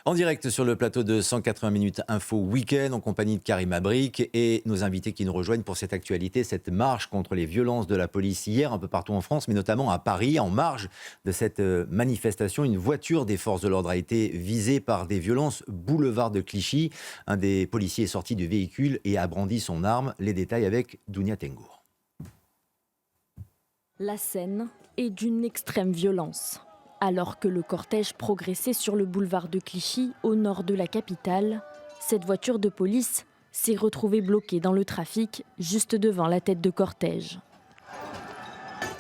En direct sur le plateau de 180 minutes info week-end en compagnie de Karim Abric et nos invités qui nous rejoignent pour cette actualité, cette marche contre les violences de la police hier un peu partout en France, mais notamment à Paris. En marge de cette manifestation, une voiture des forces de l'ordre a été visée par des violences boulevard de Clichy. Un des policiers est sorti du véhicule et a brandi son arme. Les détails avec Dounia Tengour. La scène est d'une extrême violence. Alors que le cortège progressait sur le boulevard de Clichy, au nord de la capitale, cette voiture de police s'est retrouvée bloquée dans le trafic, juste devant la tête de cortège.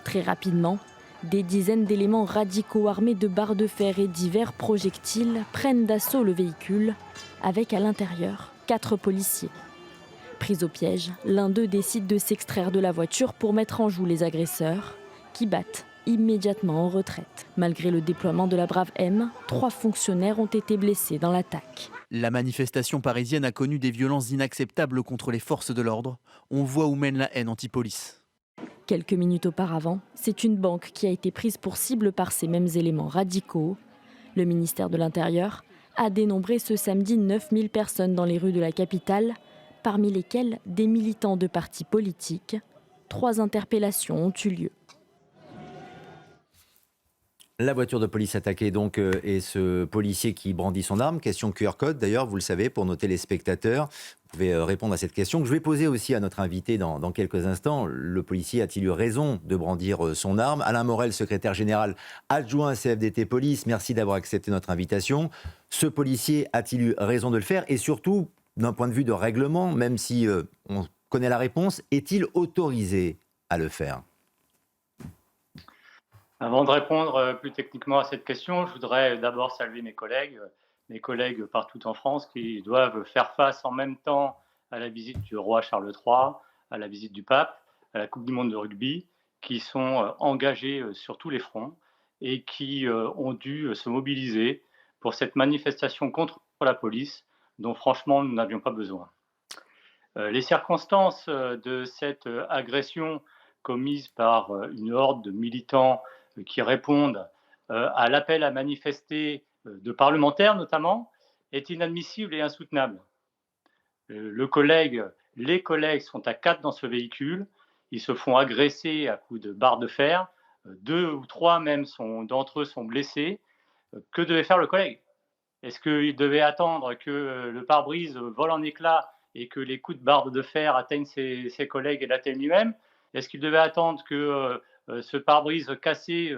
Très rapidement, des dizaines d'éléments radicaux armés de barres de fer et divers projectiles prennent d'assaut le véhicule, avec à l'intérieur 4 policiers. Pris au piège, l'un d'eux décide de s'extraire de la voiture pour mettre en joue les agresseurs, qui battent immédiatement en retraite. Malgré le déploiement de la Brave M, 3 fonctionnaires ont été blessés dans l'attaque. La manifestation parisienne a connu des violences inacceptables contre les forces de l'ordre. On voit où mène la haine anti-police. Quelques minutes auparavant, c'est une banque qui a été prise pour cible par ces mêmes éléments radicaux. Le ministère de l'Intérieur a dénombré ce samedi 9000 personnes dans les rues de la capitale, parmi lesquelles des militants de partis politiques. 3 interpellations ont eu lieu. La voiture de police attaquée donc et ce policier qui brandit son arme. Question QR code d'ailleurs, vous le savez, pour noter les spectateurs. Vous pouvez répondre à cette question que je vais poser aussi à notre invité dans quelques instants. Le policier a-t-il eu raison de brandir son arme? Alain Morel, secrétaire général adjoint CFDT Police, merci d'avoir accepté notre invitation. Ce policier a-t-il eu raison de le faire? Et surtout, d'un point de vue de règlement, même si on connaît la réponse, est-il autorisé à le faire? Avant de répondre plus techniquement à cette question, je voudrais d'abord saluer mes collègues partout en France qui doivent faire face en même temps à la visite du roi Charles III, à la visite du pape, à la Coupe du monde de rugby, qui sont engagés sur tous les fronts et qui ont dû se mobiliser pour cette manifestation contre la police dont franchement nous n'avions pas besoin. Les circonstances de cette agression commise par une horde de militants qui répondent à l'appel à manifester de parlementaires notamment, est inadmissible et insoutenable. Les collègues sont à 4 dans ce véhicule, ils se font agresser à coups de barre de fer, 2 ou 3 même d'entre eux sont blessés. Que devait faire le collègue? Est-ce qu'il devait attendre que le pare-brise vole en éclats et que les coups de barre de fer atteignent ses collègues et l'atteignent lui-même? Est-ce qu'il devait attendre que ce pare-brise cassé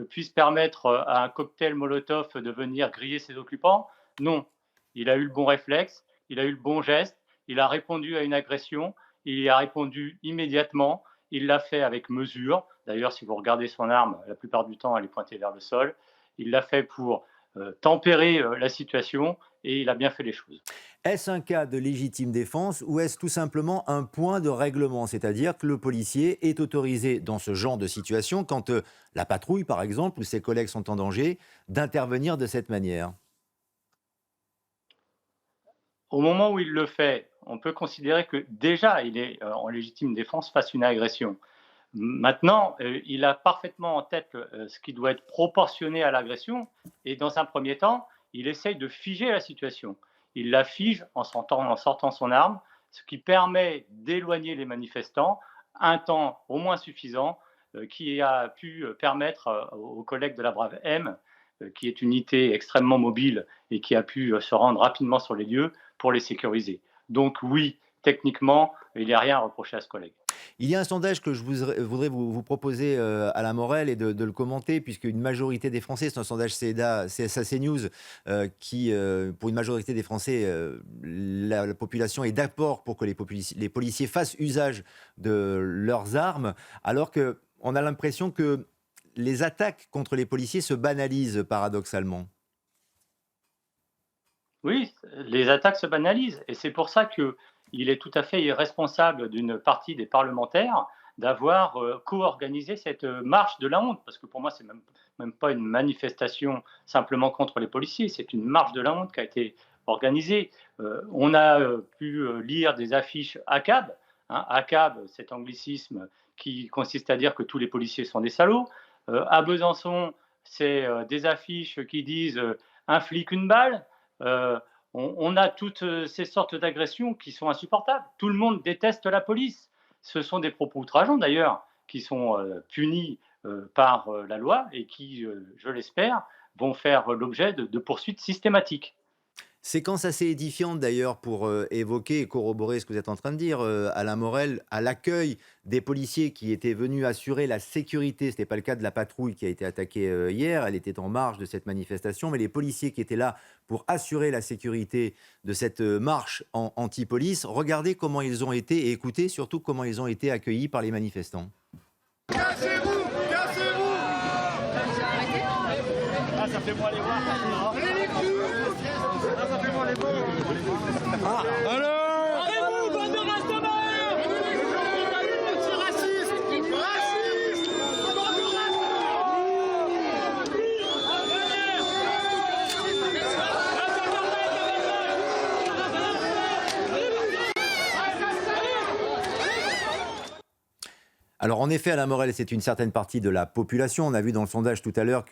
puisse permettre à un cocktail Molotov de venir griller ses occupants? Non. Il a eu le bon réflexe, il a eu le bon geste, il a répondu à une agression, il y a répondu immédiatement, il l'a fait avec mesure. D'ailleurs, si vous regardez son arme, la plupart du temps, elle est pointée vers le sol. Il l'a fait pour tempérer la situation et il a bien fait les choses. Est-ce un cas de légitime défense ou est-ce tout simplement un point de règlement? C'est-à-dire que le policier est autorisé dans ce genre de situation, quand la patrouille par exemple ou ses collègues sont en danger, d'intervenir de cette manière? Au moment où il le fait, on peut considérer que déjà il est en légitime défense face à une agression. Maintenant, il a parfaitement en tête ce qui doit être proportionné à l'agression et dans un premier temps, il essaye de figer la situation. Il la fige en sortant son arme, ce qui permet d'éloigner les manifestants un temps au moins suffisant qui a pu permettre aux collègues de la Brave M, qui est une unité extrêmement mobile et qui a pu se rendre rapidement sur les lieux pour les sécuriser. Donc oui, techniquement, il n'y a rien à reprocher à ce collègue. Il y a un sondage que je voudrais vous proposer à la Morel et de le commenter, puisque une majorité des Français, c'est un sondage CSA CNews, qui, pour une majorité des Français, la population est d'accord pour que les policiers fassent usage de leurs armes, alors qu'on a l'impression que les attaques contre les policiers se banalisent paradoxalement. Oui, les attaques se banalisent et c'est pour ça qu'il est tout à fait irresponsable d'une partie des parlementaires d'avoir co-organisé cette marche de la honte, parce que pour moi, c'est même pas une manifestation simplement contre les policiers, c'est une marche de la honte qui a été organisée. On a pu lire des affiches ACAB, hein, ACAB, cet anglicisme qui consiste à dire que tous les policiers sont des salauds. À Besançon, c'est des affiches qui disent un flic, une balle. On a toutes ces sortes d'agressions qui sont insupportables. Tout le monde déteste la police. Ce sont des propos outrageants d'ailleurs qui sont punis par la loi et qui, je l'espère, vont faire l'objet de poursuites systématiques. Séquence assez édifiante d'ailleurs pour évoquer et corroborer ce que vous êtes en train de dire, Alain Morel, à l'accueil des policiers qui étaient venus assurer la sécurité. Ce n'était pas le cas de la patrouille qui a été attaquée hier, elle était en marge de cette manifestation, mais les policiers qui étaient là pour assurer la sécurité de cette marche anti-police, regardez comment ils ont été, et écoutez surtout comment ils ont été accueillis par les manifestants. Cassez-vous! Cassez-vous! Ah, ça fait moi les voir. Ah, ça fait moi les voir. Alors arrêtez-vous, bande de races de malheur! Raciste! Raciste! Bande de Alors en effet, Alain Morel, c'est une certaine partie de la population. On a vu dans le sondage tout à l'heure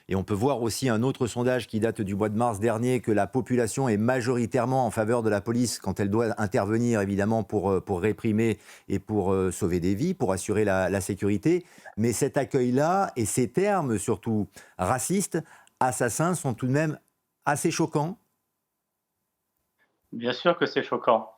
et on peut voir aussi un autre sondage qui date du mois de mars dernier, que la population est majoritairement en faveur de la police quand elle doit intervenir évidemment pour réprimer et pour sauver des vies, pour assurer la sécurité. Mais cet accueil-là et ces termes surtout racistes, assassins, sont tout de même assez choquants. Bien sûr que c'est choquant.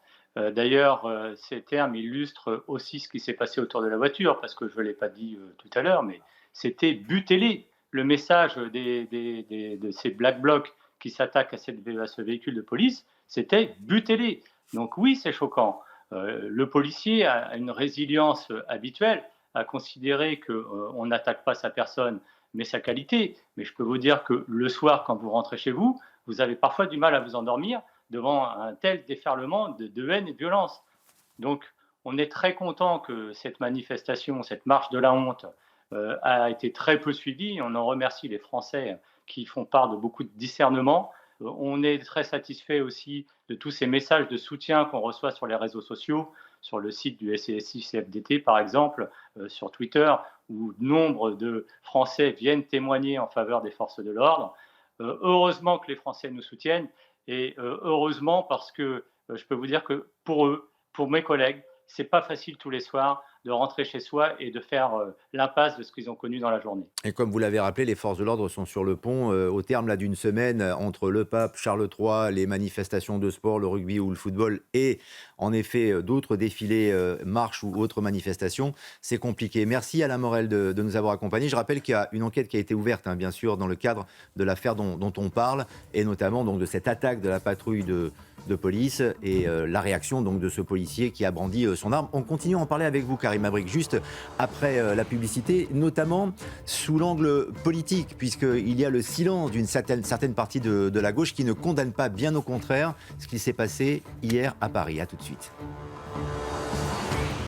D'ailleurs, ces termes illustrent aussi ce qui s'est passé autour de la voiture, parce que je ne l'ai pas dit tout à l'heure, mais c'était butez-les. Le message de ces Black Blocs qui s'attaquent à ce véhicule de police, c'était butez-les. Donc oui, c'est choquant. Le policier a une résilience habituelle à considérer qu'on n'attaque pas sa personne, mais sa qualité. Mais je peux vous dire que le soir, quand vous rentrez chez vous, vous avez parfois du mal à vous endormir devant un tel déferlement de haine et de violence. Donc, on est très content que cette manifestation, cette marche de la honte, a été très peu suivie. On en remercie les Français qui font part de beaucoup de discernement. On est très satisfait aussi de tous ces messages de soutien qu'on reçoit sur les réseaux sociaux, sur le site du SCSI-CFDT par exemple, sur Twitter, où nombre de Français viennent témoigner en faveur des forces de l'ordre. Heureusement que les Français nous soutiennent. Et heureusement, parce que je peux vous dire que pour eux, pour mes collègues, c'est pas facile tous les soirs de rentrer chez soi et de faire l'impasse de ce qu'ils ont connu dans la journée. Et comme vous l'avez rappelé, les forces de l'ordre sont sur le pont au terme d'une semaine entre le pape, Charles III, les manifestations de sport, le rugby ou le football et en effet d'autres défilés, marches ou autres manifestations. C'est compliqué. Merci Alain Morel de nous avoir accompagnés. Je rappelle qu'il y a une enquête qui a été ouverte, bien sûr, dans le cadre de l'affaire dont on parle et notamment donc, de cette attaque de la patrouille de police et la réaction donc, de ce policier qui a brandi son arme. On continue à en parler avec vous, Karim Abric, juste après la publicité, notamment sous l'angle politique, puisqu'il y a le silence d'une certaine partie de la gauche qui ne condamne pas, bien au contraire, ce qui s'est passé hier à Paris. À tout de suite.